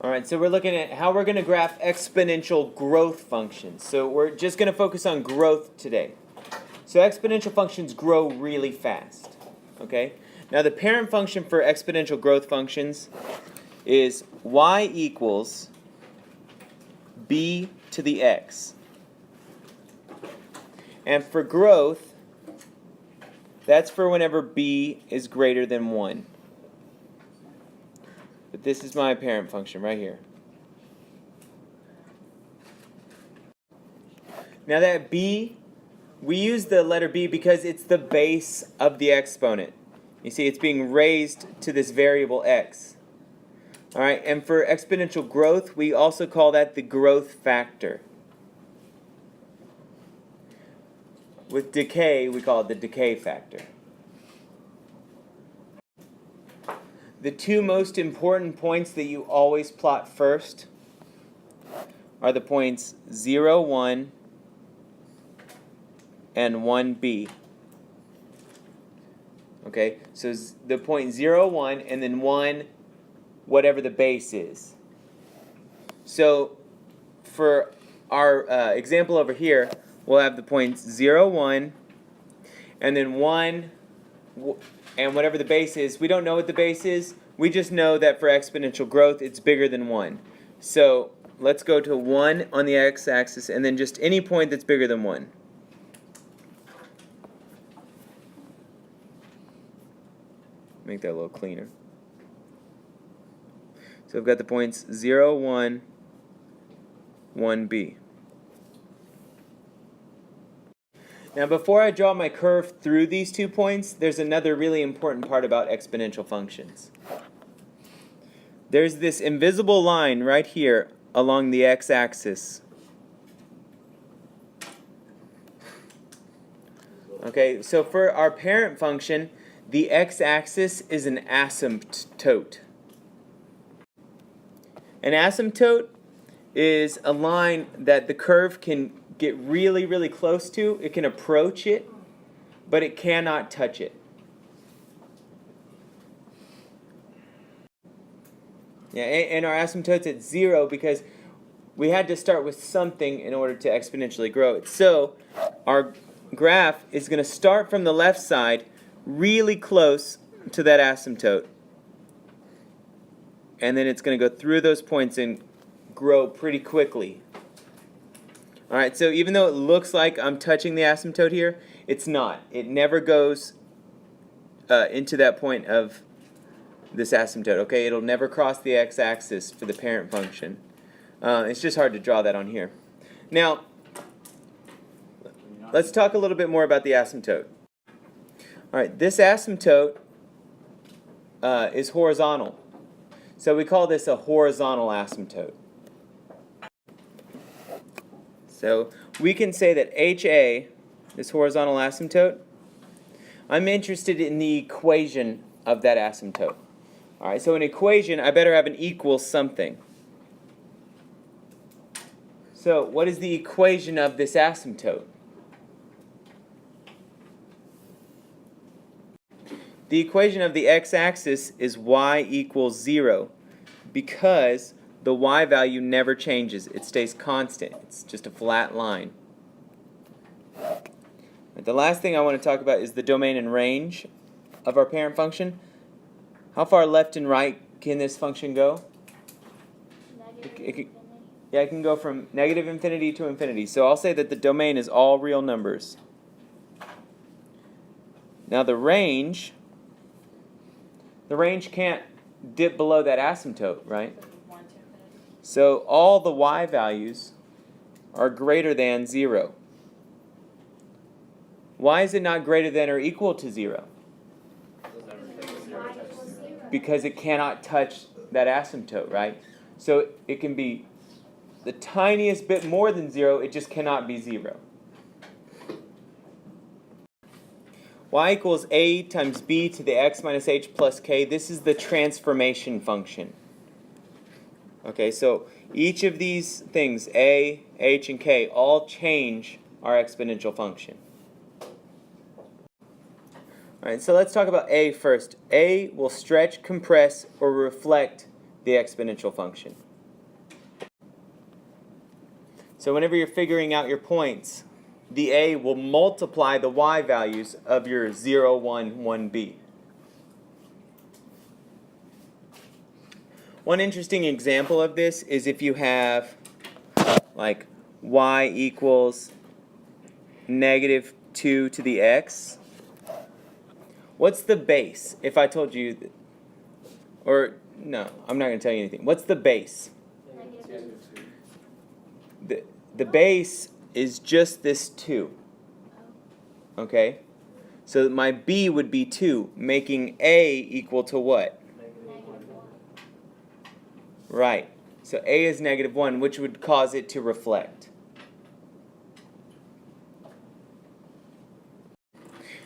All right, so we're looking at how we're going to graph exponential growth functions. So we're just going to focus on growth today. So exponential functions grow really fast. Okay? Now the parent function for exponential growth functions is y equals b to the x. And for growth, that's for whenever b is greater than 1. But this is my parent function right here. Now that b, we use the letter b because it's the base of the exponent. You see, it's being raised to this variable x. All right, and for exponential growth, we also call that the growth factor. With decay, we call it the decay factor. The two most important points that you always plot first are the points 0, 1, and 1b. Okay, so the point 0, 1, and then 1, whatever the base is. So for our example over here, we'll have the points 0, 1, and then 1, and whatever the base is. We don't know what the base is. We just know that for exponential growth, it's bigger than 1. So let's go to 1 on the x-axis, and then just any point that's bigger than 1. Make that a little cleaner. So I've got the points 0, 1, 1b. Now before I draw my curve through these 2 points, there's another really important part about exponential functions. There's this invisible line right here along the x-axis. Okay, so for our parent function, the x-axis is an asymptote. An asymptote is a line that the curve can get really, really close to. It can approach it, but it cannot touch it. Yeah, and our asymptote's at 0 because we had to start with something in order to exponentially grow it. So our graph is going to start from the left side really close to that asymptote. And then it's going to go through those points and grow pretty quickly. Alright, so even though it looks like I'm touching the asymptote here, it's not. It never goes into that point of this asymptote. Okay, it'll never cross the x-axis for the parent function. It's just hard to draw that on here. Now, let's talk a little bit more about the asymptote. Alright, this asymptote is horizontal. So we call this a horizontal asymptote. So we can say that HA, this horizontal asymptote, I'm interested in the equation of that asymptote. Alright, so an equation, I better have an equal something. So what is the equation of this asymptote? The equation of the x-axis is y equals 0 because the y value never changes. It stays constant. It's just a flat line. The last thing I want to talk about is the domain and range of our parent function. How far left and right can this function go? Yeah, it can go from negative infinity to infinity. So I'll say that the domain is all real numbers. Now the range can't dip below that asymptote, right? So all the y values are greater than 0. Why is it not greater than or equal to 0? Because it cannot touch that asymptote, right? So it can be the tiniest bit more than 0, it just cannot be 0. Y equals a times b to the x minus h plus k. This is the transformation function. Okay, so each of these things, a, h, and k, all change our exponential function. Alright, so let's talk about a first. A will stretch, compress, or reflect the exponential function. So whenever you're figuring out your points, the a will multiply the y values of your 0, 1, 1b. One interesting example of this is if you have like y equals negative 2 to the x. What's the base? If I told you, or no, I'm not going to tell you anything. What's the base? The base is just this 2. Okay? So my b would be 2, making a equal to what? Right. So a is negative 1, which would cause it to reflect.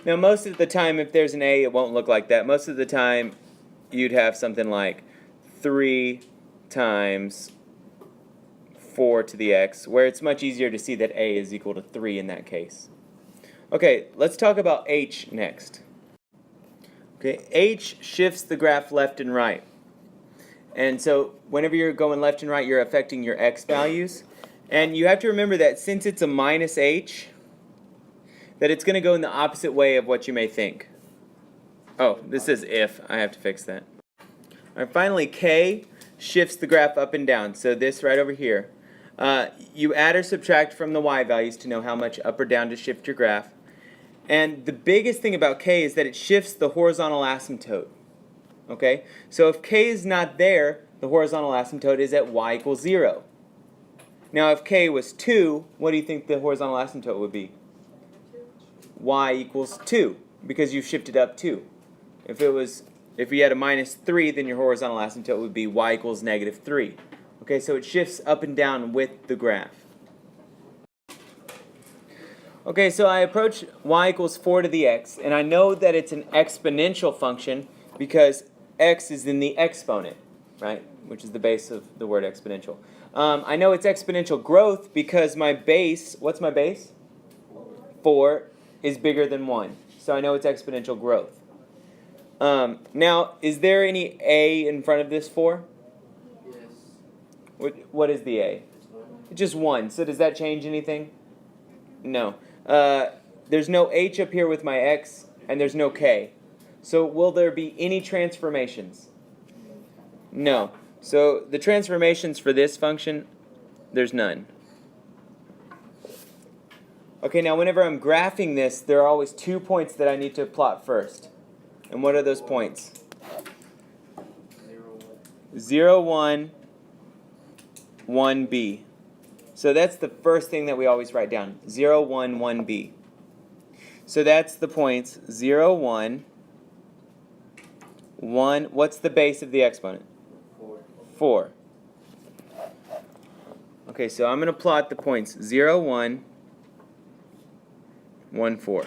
Now, most of the time, if there's an a, it won't look like that. Most of the time, you'd have something like 3 times 4 to the x, where it's much easier to see that a is equal to 3 in that case. Okay, let's talk about h next. Okay, h shifts the graph left and right. And so whenever you're going left and right, you're affecting your x values. And you have to remember that since it's a minus h, that it's going to go in the opposite way of what you may think. Oh, this is if. I have to fix that. All right, finally, k shifts the graph up and down. So this right over here. You add or subtract from the y values to know how much up or down to shift your graph. And the biggest thing about k is that it shifts the horizontal asymptote. Okay? So if k is not there, the horizontal asymptote is at y equals 0. Now if k was 2, what do you think the horizontal asymptote would be? Y equals 2, because you've shifted up 2. If you had a minus 3, then your horizontal asymptote would be y equals negative 3. Okay, so it shifts up and down with the graph. Okay, so I approach y equals 4 to the x, and I know that it's an exponential function because x is in the exponent, right? Which is the base of the word exponential. I know it's exponential growth because my base, what's my base? 4 is bigger than 1. So I know it's exponential growth. Now, is there any a in front of this 4? Yes. What is the a? It's just 1. So does that change anything? No. There's no h up here with my x, and there's no k. So will there be any transformations? No. So the transformations for this function, there's none. Okay, now whenever I'm graphing this, there are always 2 points that I need to plot first. And what are those points? 0, 1, 1b. So that's the first thing that we always write down. 0, 1, 1b. So that's the points 0, 1, 1. What's the base of the exponent? 4. Okay, so I'm going to plot the points 0, 1, 1, 4.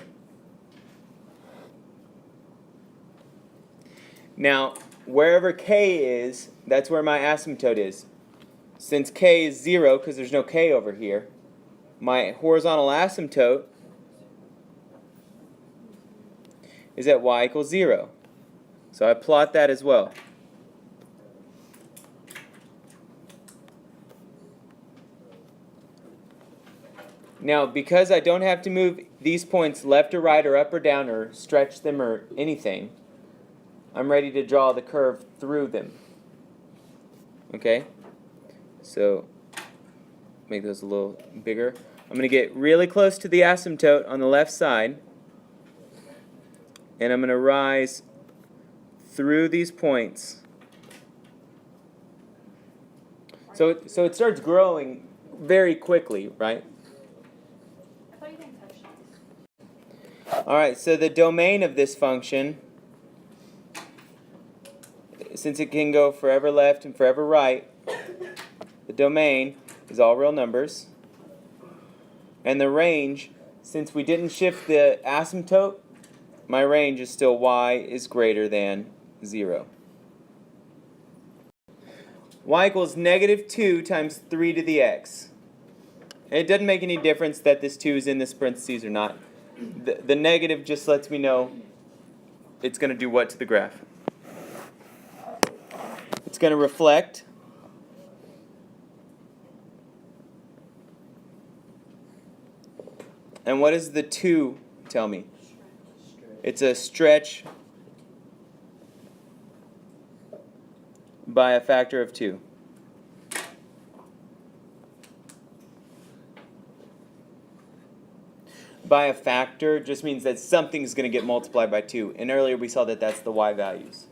Now, wherever k is, that's where my asymptote is. Since k is 0, because there's no k over here, my horizontal asymptote is at y equals 0. So I plot that as well. Now, because I don't have to move these points left or right or up or down or stretch them or anything, I'm ready to draw the curve through them. Okay? So, make those a little bigger. I'm going to get really close to the asymptote on the left side, and I'm going to rise through these points. So it starts growing very quickly, right? Alright, so the domain of this function, since it can go forever left and forever right, the domain is all real numbers. And the range, since we didn't shift the asymptote, my range is still y is greater than 0. Y equals negative 2 times 3 to the x. And it doesn't make any difference that this 2 is in this parentheses or not. The negative just lets me know it's going to do what to the graph. It's going to reflect And what does the 2 tell me? It's a stretch by a factor of 2. By a factor just means that something's going to get multiplied by 2. And earlier we saw that that's the y values.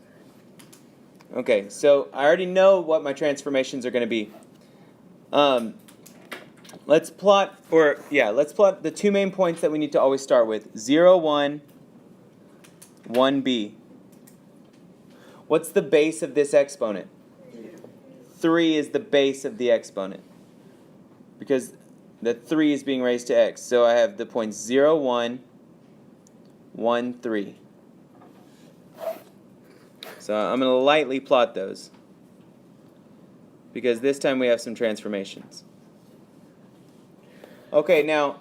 Okay, so I already know what my transformations are going to be. Let's plot the 2 main points that we need to always start with. 0, 1, 1b. What's the base of this exponent? 3 is the base of the exponent. Because the 3 is being raised to x. So I have the points 0, 1, 1, 3. So I'm going to lightly plot those. Because this time we have some transformations. Okay, now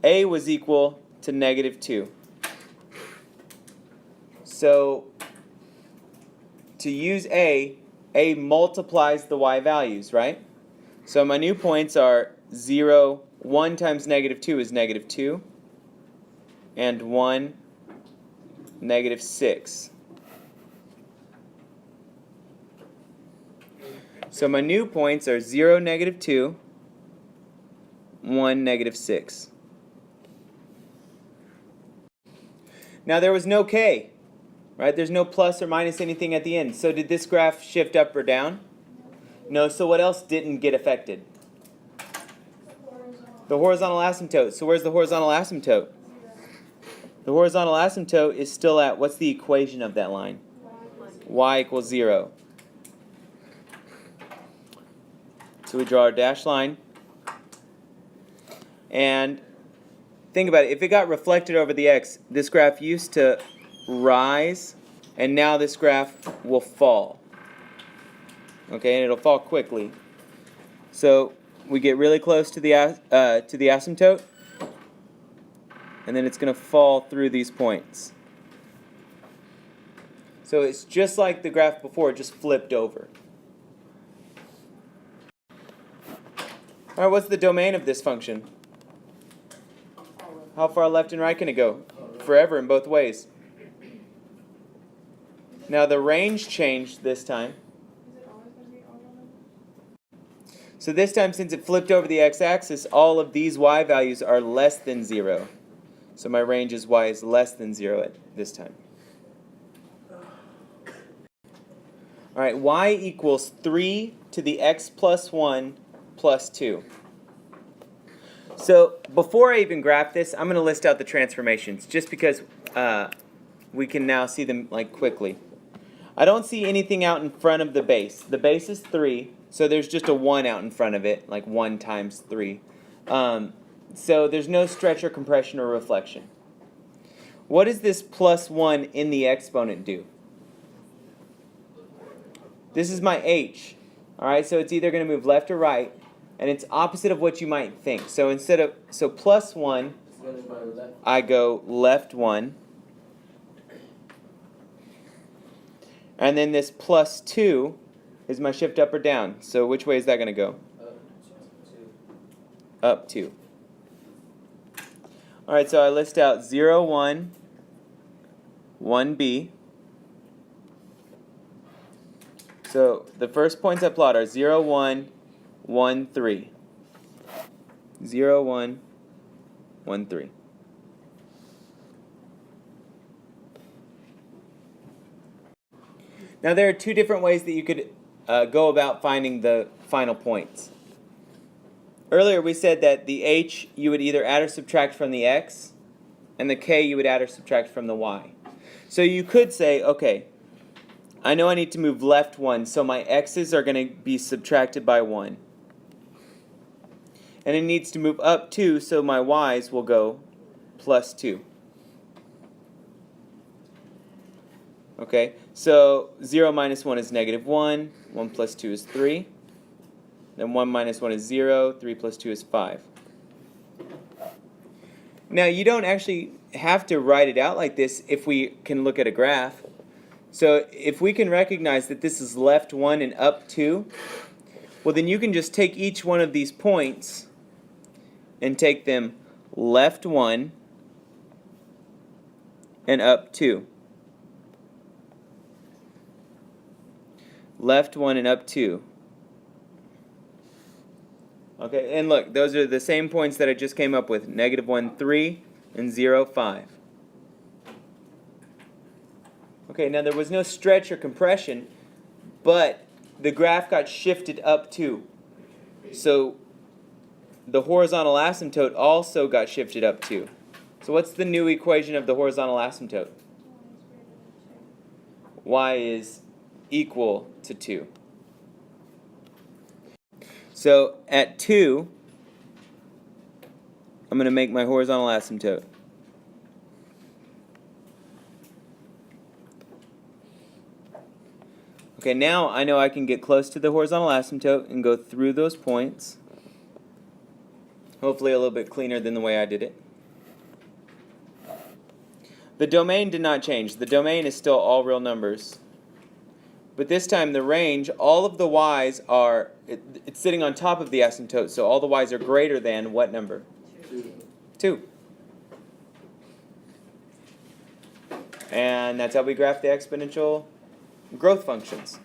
a was equal to negative 2. So to use a multiplies the y values, right? So my new points are 0, 1 times negative 2 is negative 2, and 1, negative 6. So my new points are 0, negative 2, 1, negative 6. Now there was no k, right? There's no plus or minus anything at the end. So did this graph shift up or down? No, so what else didn't get affected? The horizontal asymptote. So where's the horizontal asymptote? The horizontal asymptote is still at, what's the equation of that line? Y equals 0. So we draw our dashed line. And think about it. If it got reflected over the x, this graph used to rise, and now this graph will fall. Okay, and it'll fall quickly. So we get really close to the asymptote, and then it's going to fall through these points. So it's just like the graph before, just flipped over. All right, what's the domain of this function? How far left and right can it go? Forever in both ways. Now the range changed this time. So this time, since it flipped over the x-axis, all of these y values are less than 0. So my range is y is less than 0 at this time. All right, y equals 3 to the x plus 1 plus 2. So before I even graph this, I'm going to list out the transformations, just because we can now see them quickly. I don't see anything out in front of the base. The base is 3, so there's just a 1 out in front of it, like 1 times 3. So there's no stretch or compression or reflection. What does this plus 1 in the exponent do? This is my h. All right, so it's either going to move left or right, and it's opposite of what you might think. So plus 1, I go left 1. And then this plus 2 is my shift up or down. So which way is that going to go? Up 2. All right, so I list out 0, 1, 1b. So the first points I plot are 0, 1, 1, 3. 0, 1, 1, 3. Now there are two different ways that you could go about finding the final points. Earlier we said that the h you would either add or subtract from the x, and the k you would add or subtract from the y. So you could say, okay, I know I need to move left 1, so my x's are going to be subtracted by 1. And it needs to move up 2, so my y's will go plus 2. Okay, so 0 minus 1 is negative 1, 1 plus 2 is 3. Then 1 minus 1 is 0, 3 plus 2 is 5. Now you don't actually have to write it out like this if we can look at a graph. So if we can recognize that this is left 1 and up 2, well then you can just take each one of these points and take them left 1, and up 2. Left 1 and up 2. Okay, and look, those are the same points that I just came up with. -1, 3, and 0, 5. Okay, now there was no stretch or compression, but the graph got shifted up 2. So the horizontal asymptote also got shifted up 2. So what's the new equation of the horizontal asymptote? Y is equal to 2. So at 2, I'm going to make my horizontal asymptote. Okay, now I know I can get close to the horizontal asymptote and go through those points. Hopefully a little bit cleaner than the way I did it. The domain did not change. The domain is still all real numbers. But this time the range, all of the y's are, it's sitting on top of the asymptote, so all the y's are greater than what number? 2. And that's how we graph the exponential growth functions.